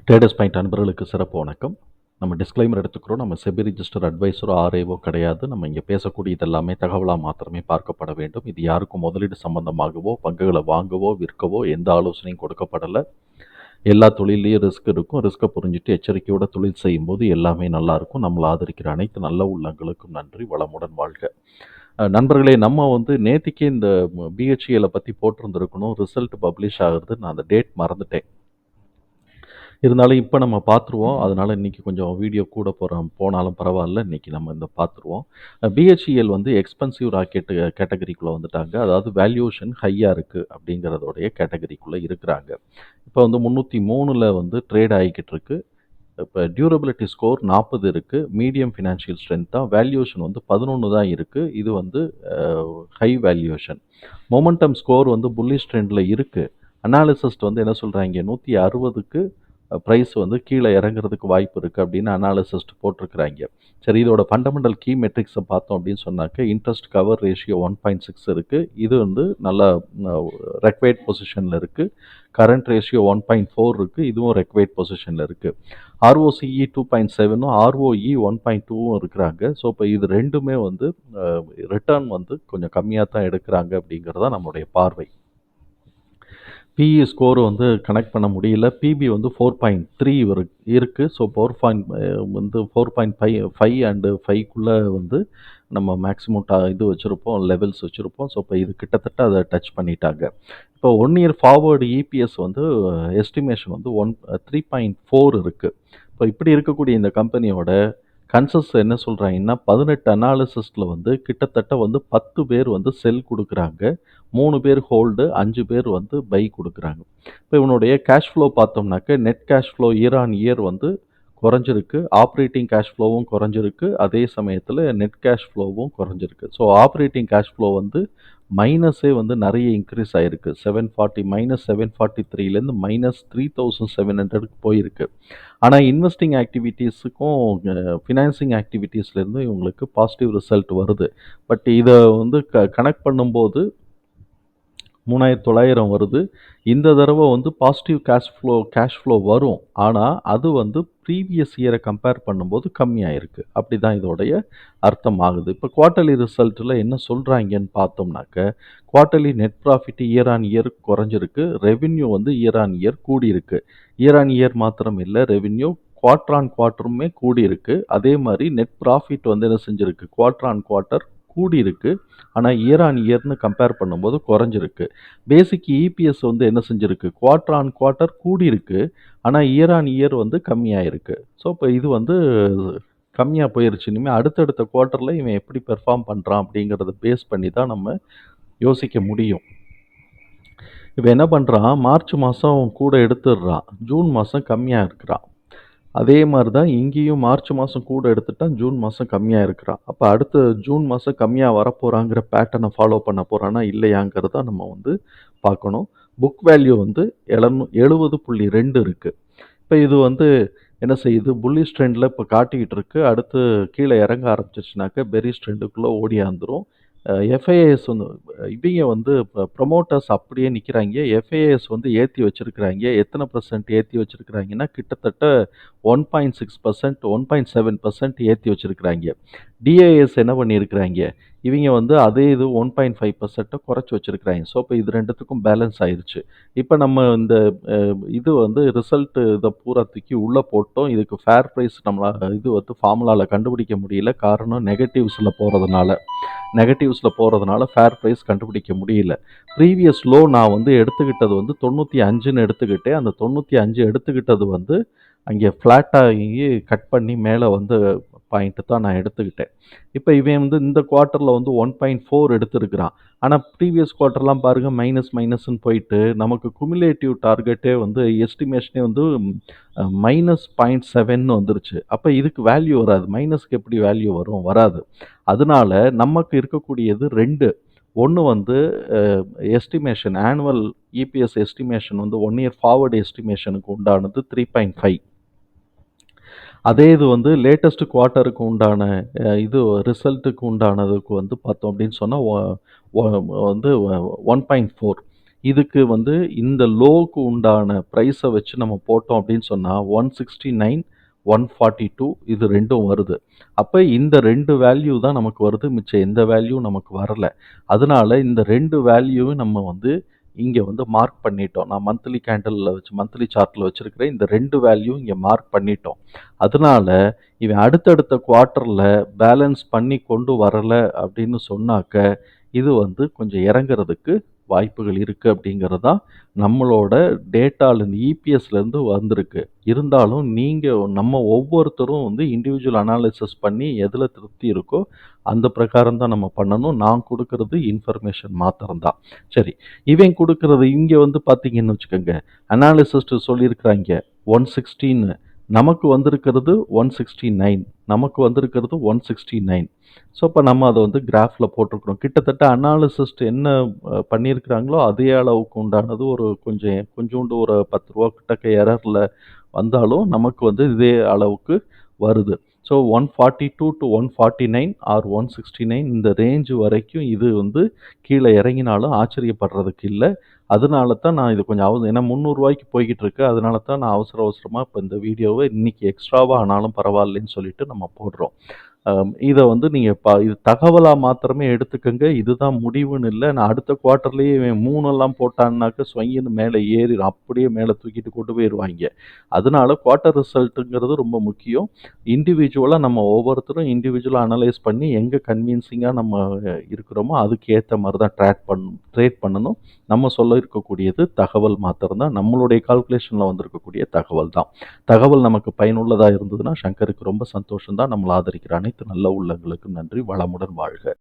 Traders point அன்பர்களுக்கு சிறப்பு வணக்கம். நம்ம டிஸ்க்ளைமர் எடுத்துக்கிறோம். நம்ம செபி ரிஜிஸ்டர் அட்வைஸரோ ஆர்ஐஓ கிடையாது. நம்ம இங்கே பேசக்கூடியது எல்லாமே தகவலாக மாத்திரமே பார்க்கப்பட வேண்டும். இது யாருக்கும் முதலீடு சம்பந்தமாகவோ பங்குகளை வாங்கவோ விற்கவோ எந்த ஆலோசனையும் கொடுக்கப்படலை. எல்லா தொழிலையும் ரிஸ்க் இருக்கும். ரிஸ்க்கை புரிஞ்சுட்டு எச்சரிக்கையோட தொழில் செய்யும்போது எல்லாமே நல்லாயிருக்கும். நம்மளை ஆதரிக்கிற அனைத்து நல்ல உள்ளங்களுக்கும் நன்றி. வளமுடன் வாழ்க. நண்பர்களே, நம்ம நேத்திக்கே இந்த பிஹெச்இஎலை பற்றி போட்டிருந்துருக்கணும். ரிசல்ட் பப்ளிஷ் ஆகுறது நான் அந்த டேட் மறந்துட்டேன். இருந்தாலும் இப்போ நம்ம பார்த்துருவோம். அதனால் இன்றைக்கி கொஞ்சம் வீடியோ கூட போனாலும் பரவாயில்ல. இன்றைக்கி நம்ம பார்த்துருவோம். பிஹெச்இஎல் எக்ஸ்பென்சிவ் ராக்கெட்டு கேட்டகரிக்குள்ளே வந்துட்டாங்க. அதாவது வேல்யூஷன் ஹையாக இருக்குது அப்படிங்கிறதோடைய கேட்டகரிக்குள்ளே இருக்கிறாங்க. இப்போ 303 ட்ரேட் ஆகிக்கிட்டு இருக்கு. இப்போ டியூரபிலிட்டி ஸ்கோர் 40 இருக்குது. மீடியம் ஃபினான்ஷியல் ஸ்ட்ரென்த் தான். வேல்யூஷன் 11 தான் இருக்குது. இது high valuation. Momentum score bullish ட்ரெண்டில் இருக்குது. அனாலிசிஸ்ட் என்ன சொல்கிறாங்க, 160க்கு ப்ரைஸ் கீழே இறங்குறதுக்கு வாய்ப்பு இருக்குது அப்படின்னு அனாலிசிஸ்ட் போட்டிருக்கிறாங்க. சரி, இதோட ஃபண்டமெண்டல் கீ மெட்ரிக்ஸை பார்த்தோம் அப்படின்னு சொன்னாக்க இன்ட்ரெஸ்ட் கவர் ரேஷியோ 1.6 இருக்குது. இது நல்லா ரெக்வைட் பொசிஷனில் இருக்குது. கரண்ட் ரேஷியோ 1.4 இருக்குது. இதுவும் ரெக்வைட் பொசிஷனில் இருக்குது. ROCE 2.7ம் ROE 1.2வும் இருக்கிறாங்க. ஸோ இப்போ இது ரெண்டுமே ரிட்டர்ன் கொஞ்சம் கம்மியாக தான் எடுக்கிறாங்க அப்படிங்கிறதா நம்மளுடைய பார்வை. பிஇ ஸ்கோர் கனெக்ட் பண்ண முடியல. பிபி 4.3 இருக்குது. ஸோ 4.5 அண்டு 5க்குள்ளே நம்ம மேக்ஸிமம் இது வச்சுருப்போம், லெவல்ஸ் வச்சுருப்போம். ஸோ இப்போ இது கிட்டத்தட்ட அதை டச் பண்ணிட்டாங்க. இப்போ 1 இயர் ஃபார்வர்டு இபிஎஸ் எஸ்டிமேஷன் 3.4 இருக்குது. இப்போ இப்படி இருக்கக்கூடிய இந்த கம்பெனியோட கன்சஸ் என்ன சொல்கிறாங்கன்னா 18 அனாலிசிஸ்டில் கிட்டத்தட்ட 10 பேர் செல் கொடுக்குறாங்க, 3 பேர் ஹோல்டு, 5 பேர் பை கொடுக்குறாங்க. இப்போ இவனுடைய கேஷ் ஃப்ளோ பார்த்தோம்னாக்க net cash flow year on year குறைஞ்சிருக்கு. ஆப்ரேட்டிங் கேஷ் ஃப்ளோவும் குறைஞ்சிருக்கு. அதே சமயத்தில் நெட் கேஷ் ஃப்ளோவும் குறைஞ்சிருக்கு. ஸோ ஆப்ரேட்டிங் கேஷ் ஃப்ளோ மைனஸே நிறைய இன்க்ரீஸ் ஆகிருக்கு. -743லேருந்து -3700க்கு போயிருக்கு. ஆனால் இன்வெஸ்டிங் ஆக்டிவிட்டீஸுக்கும் ஃபினான்சிங் ஆக்டிவிட்டீஸ்லேருந்து இவங்களுக்கு பாசிட்டிவ் ரிசல்ட் வருது. பட் இதை கனெக்ட் பண்ணும்போது 3900 வருது. இந்த தடவை பாசிட்டிவ் கேஷ் ஃப்ளோ வரும். ஆனால் அது ப்ரீவியஸ் இயரை கம்பேர் பண்ணும்போது கம்மியாக அப்படி தான் இதோடைய அர்த்தம் ஆகுது. இப்போ குவார்ட்டர்லி ரிசல்ட்டில் என்ன சொல்கிறாங்கன்னு பார்த்தோம்னாக்க quarterly net profit year on year குறைஞ்சிருக்கு. ரெவின்யூ இயர் ஆன் இயர் கூடியிருக்கு. இயர் ஆன் இயர் மாத்திரம் இல்லை, ரெவின்யூ குவார்ட்டர் ஆன் குவார்ட்டருமே கூடியிருக்கு. அதே மாதிரி நெட் ப்ராஃபிட் என்ன செஞ்சுருக்கு, குவார்ட்டர் ஆன் குவார்ட்டர் கூடியிருக்கு. ஆனால் இயர் ஆன் இயர்னு கம்பேர் பண்ணும்போது குறைஞ்சிருக்கு. பேசிக் இபிஎஸ் என்ன செஞ்சுருக்கு, குவார்ட்டர் ஆன் குவார்ட்டர் கூடியிருக்கு. ஆனால் இயர் ஆன் இயர் கம்மியாக இருக்குது. ஸோ இப்போ இது கம்மியாக போயிருச்சு. இனிமேல் அடுத்தடுத்த குவார்ட்டரில் இவன் எப்படி பெர்ஃபார்ம் பண்ணுறான் அப்படிங்கிறத பேஸ் பண்ணி தான் நம்ம யோசிக்க முடியும். இப்போ என்ன பண்ணுறான், மார்ச் மாதம் கூட எடுத்துடுறான், ஜூன் மாதம் கம்மியாக இருக்கிறான். அதே மாதிரி தான் இங்கேயும் மார்ச் மாதம் கூட எடுத்துட்டான், ஜூன் மாதம் கம்மியாக இருக்கிறான். அப்போ அடுத்து ஜூன் மாதம் கம்மியாக வரப்போகிறாங்கிற பேட்டர்னை ஃபாலோ பண்ண போகிறான்னா இல்லையாங்கிறத நம்ம பார்க்கணும். புக் வேல்யூ 70.2 இருக்குது. இப்போ இது என்ன செய்யுது, புல்லிஷ் ட்ரெண்டில் இப்போ காட்டிக்கிட்டு இருக்குது. அடுத்து கீழே இறங்க ஆரம்பிச்சிச்சுனாக்க பெரிஷ் ட்ரெண்டுக்குள்ளே ஓடியாந்துடும். எஃப்ஐஏஎஸ் இவங்க இப்போ ப்ரொமோட்டர்ஸ் அப்படியே நிற்கிறாங்க. எஃப்ஐஏஎஸ் ஏற்றி வச்சுருக்கிறாங்க. எத்தனை % ஏற்றி வச்சுருக்கிறாங்கன்னா கிட்டத்தட்ட 1.6%, 1.7% ஏற்றி வச்சுருக்கிறாங்க. டிஐஎஸ் என்ன பண்ணியிருக்கிறாங்க, இவங்க அதே இது 1.5% குறைச்சி வச்சுருக்கிறாங்க. ஸோ இப்போ இது ரெண்டுத்துக்கும் பேலன்ஸ் ஆயிடுச்சு. இப்போ நம்ம இந்த இது ரிசல்ட்டு இதை பூரா தூக்கி உள்ளே போட்டோம். இதுக்கு ஃபேர் ப்ரைஸ் நம்மளால் இது ஃபார்முலாவில் கண்டுபிடிக்க முடியல. காரணம் நெகட்டிவ்ஸில் போகிறதுனால ஃபேர் ப்ரைஸ் கண்டுபிடிக்க முடியல. ப்ரீவியஸ் லோ நான் எடுத்துக்கிட்டது 95ன்னு எடுத்துக்கிட்டேன். அந்த 95 எடுத்துக்கிட்டது அங்கே ஃப்ளாட்டாகி கட் பண்ணி மேலே பாயிண்ட்டு தான் நான் எடுத்துக்கிட்டேன். இப்போ இவன் இந்த குவார்ட்டரில் 1.4 எடுத்துருக்கிறான். ஆனால் ப்ரீவியஸ் குவார்ட்டர்லாம் பாருங்கள் மைனஸ்ன்னு போயிட்டு நமக்கு குமுலேட்டிவ் டார்கெட்டே எஸ்டிமேஷனே -0.7 வந்துருச்சு. அப்போ இதுக்கு வேல்யூ வராது. மைனஸ்க்கு எப்படி வேல்யூ வராது. அதனால நமக்கு இருக்கக்கூடியது 2. ஒன்று estimation, annual EPS estimation 1 year forward எஸ்டிமேஷனுக்கு உண்டானது 3.5. அதே இது லேட்டஸ்ட் குவார்ட்டருக்கு உண்டான இது ரிசல்ட்டுக்கு உண்டானதுக்கு பார்த்தோம் அப்படின்னு சொன்னால் 1.4. இதுக்கு வந்து இந்த லோவுக்கு உண்டான ப்ரைஸை வச்சு நம்ம போட்டோம் அப்படின்னு சொன்னால் 169, 142 இது ரெண்டும் வருது. அப்போ இந்த ரெண்டு வேல்யூ தான் நமக்கு வருது, மிச்சம் எந்த வேல்யூ நமக்கு வரல. அதனால இந்த ரெண்டு வேல்யூவும் நம்ம வந்து இங்கே வந்து மார்க் பண்ணிட்டோம். நான் மந்த்லி கேண்டலில் வச்சு மந்த்லி சார்ட்டில் வச்சுருக்கிற இந்த ரெண்டு வேல்யூ இங்கே மார்க் பண்ணிட்டோம். அதனால இவன் அடுத்தடுத்த குவார்ட்டரில் பேலன்ஸ் பண்ணி கொண்டு வரலை அப்படின்னு சொன்னாக்க இது வந்து கொஞ்சம் இறங்குறதுக்கு வாய்ப்புகள் இருக்குது அப்படிங்கிறது தான் நம்மளோட டேட்டாலேருந்து இபிஎஸ்லேருந்து வந்திருக்கு. இருந்தாலும் நீங்கள் நம்ம ஒவ்வொருத்தரும் வந்து இண்டிவிஜுவல் அனாலிசிஸ் பண்ணி எதில் திருப்தி இருக்கோ அந்த பிரகாரம் தான் நம்ம பண்ணணும். நான் கொடுக்கறது இன்ஃபர்மேஷன் மாத்திரம் தான். சரி, இவன் கொடுக்கறது இங்கே வந்து பார்த்தீங்கன்னு வச்சுக்கோங்க, அனாலிசிஸ்ட் சொல்லியிருக்கிறாங்க 116, நமக்கு வந்திருக்கிறது 169, நமக்கு வந்திருக்கிறது 169. ஸோ இப்போ நம்ம அதை வந்து கிராஃபில் போட்டிருக்கிறோம். கிட்டத்தட்ட அனாலிசிஸ்ட் என்ன பண்ணியிருக்கிறாங்களோ அதே அளவுக்கு உண்டானது ஒரு கொஞ்சோண்டு ஒரு 10 ரூபா கிட்டக்க எரரில் வந்தாலும் நமக்கு வந்து இதே அளவுக்கு வருது. ஸோ 142 to 149 ஆர் 169 இந்த ரேஞ்சு வரைக்கும் இது வந்து கீழே இறங்கினாலும் ஆச்சரியப்படுறதுக்கு இல்லை. அதனால தான் நான் இது கொஞ்சம் ஏன்னா 300 ரூபாய்க்கு போய்கிட்டு இருக்கு. அதனால தான் நான் அவசரமாக இப்போ இந்த வீடியோவை இன்னைக்கு எக்ஸ்ட்ராவாக ஆனாலும் பரவாயில்லைன்னு சொல்லிட்டு நம்ம போடுறோம். இதை வந்து நீங்கள் இது தகவலாக மாத்திரமே எடுத்துக்கங்க. இதுதான் முடிவுன்னு இல்லை. நான் அடுத்த குவார்ட்டர்லேயே இவன் 3 எல்லாம் போட்டான்னாக்க ஸ்வங்கின்னு மேலே ஏறிடும். அப்படியே மேலே தூக்கிட்டு கொண்டு போயிடுவாங்க. அதனால குவார்ட்டர் ரிசல்ட்டுங்கிறது ரொம்ப முக்கியம். இண்டிவிஜுவலாக நம்ம ஒவ்வொருத்தரும் இண்டிவிஜுவலாக அனலைஸ் பண்ணி எங்கே கன்வின்சிங்காக நம்ம இருக்கிறோமோ அதுக்கு ஏற்ற மாதிரி தான் ட்ரேட் பண்ணணும். நம்ம சொல்ல இருக்கக்கூடியது தகவல் மாத்திரம்தான். நம்மளுடைய கால்குலேஷனில் வந்திருக்கக்கூடிய தகவல் தான். தகவல் நமக்கு பயனுள்ளதாக இருந்ததுன்னா சங்கருக்கு ரொம்ப சந்தோஷம் தான். நம்மளை ஆதரிக்கிற அனைத்து நல்ல உள்ளங்களுக்கும் நன்றி. வளமுடன் வாழ்க.